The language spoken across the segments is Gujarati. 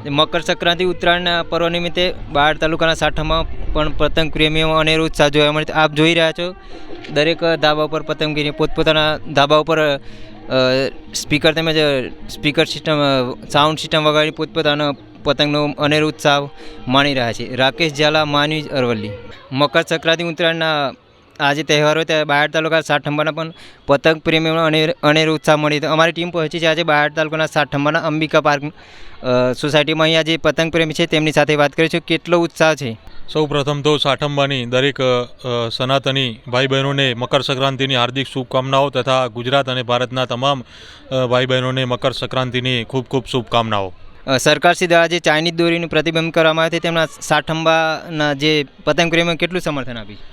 મકર સંક્રાંતિ ઉત્તરાયણના પર્વ નિમિત્તે બાયડ તાલુકાના સાઠામાં પણ પતંગ પ્રેમીઓ અનેરો ઉત્સાહ જોવા મળે છે। આપ જોઈ રહ્યા છો દરેક ધાબા ઉપર પતંગગીરી પોતપોતાના ધાબા ઉપર સ્પીકર તેમજ સ્પીકર સિસ્ટમ સાઉન્ડ સિસ્ટમ વગાડી પોતપોતાનો પતંગનો અનેરો ઉત્સાહ માણી રહ્યા છે। રાકેશ ઝાલા, માનવી, અરવલ્લી। મકર સંક્રાંતિ ઉત્તરાયણના આજે તહેવાર હોય ત્યારે બાયડ તાલુકા સાઠંબાના પણ પતંગ પ્રેમીઓનો અનેરો ઉત્સાહ મળી હતો। અમારી ટીમ પહોંચી છે આજે બાયડ તાલુકાના સાઠંબાના અંબિકા પાર્ક સોસાયટીમાં। અહીંયા જે પતંગ પ્રેમી છે તેમની સાથે વાત કરીશું, કેટલો ઉત્સાહ છે। સૌ પ્રથમ તો સાઠંબાની દરેક સનાતની ભાઈ બહેનોને મકર સંક્રાંતિની હાર્દિક શુભકામનાઓ તથા ગુજરાત અને ભારતના તમામ ભાઈ બહેનોને મકર સંક્રાંતિની ખૂબ ખૂબ શુભકામનાઓ। સરકારશ્રી દ્વારા જે ચાઇનીઝ દોરીનું પ્રતિબંધ કરવામાં આવ્યો છે તેમના સાઠંબાના જે પતંગ પ્રેમીઓ કેટલું સમર્થન આપ્યું?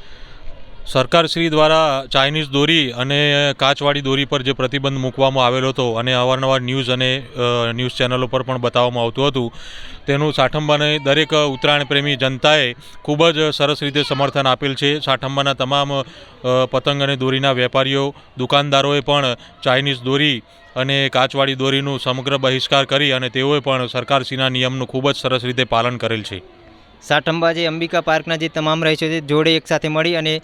સરકારશ્રી દ્વારા ચાઇનીઝ દોરી અને કાચવાળી દોરી પર જે પ્રતિબંધ મૂકવામાં આવેલો હતો અને અવારનવાર ન્યૂઝ અને ન્યૂઝ ચેનલો પર પણ બતાવવામાં આવતું હતું, તેનું સાઠંબાને દરેક ઉત્તરાયણ પ્રેમી જનતાએ ખૂબ જ સરસ રીતે સમર્થન આપેલ છે। સાઠંબાના તમામ પતંગ અને દોરીના વેપારીઓ, દુકાનદારોએ પણ ચાઇનીઝ દોરી અને કાચવાળી દોરીનું સમગ્ર બહિષ્કાર કરી અને તેઓએ પણ સરકારશ્રીના નિયમનું ખૂબ જ સરસ રીતે પાલન કરેલ છે। સાઠંબા જે અંબિકા પાર્કના જે તમામ રહીશો છે જોડે એક સાથે મળી અને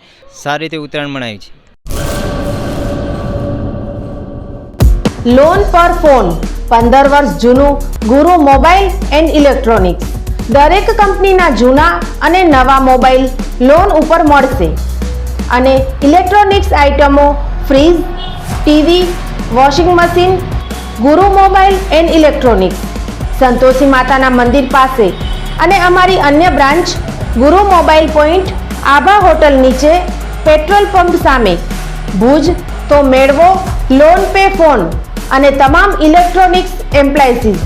સારી રીતે ઉત્તરાયણ મનાવી છે। લોન પર ફોન 15 વર્ષ જૂનું ગુરુ મોબાઈલ એન્ડ ઇલેક્ટ્રોનિક્સ। દરેક કંપનીના જૂના અને નવા મોબાઈલ લોન ઉપર મળશે અને ઇલેક્ટ્રોનિક્સ આઇટમો ફ્રીજ, ટીવી, વોશિંગ મશીન। ગુરુ મોબાઈલ એન્ડ ઇલેક્ટ્રોનિક્સ સંતોષી માતાના મંદિર પાસે અને અમારી અન્ય બ્રાન્ચ ગુરુ મોબાઈલ પોઈન્ટ આભા હોટલ નીચે પેટ્રોલ પંપ સામે ભુજ। તો મેળવો લોન પે ફોન અને તમામ ઇલેક્ટ્રોનિક્સ એપ્લાયન્સીસ।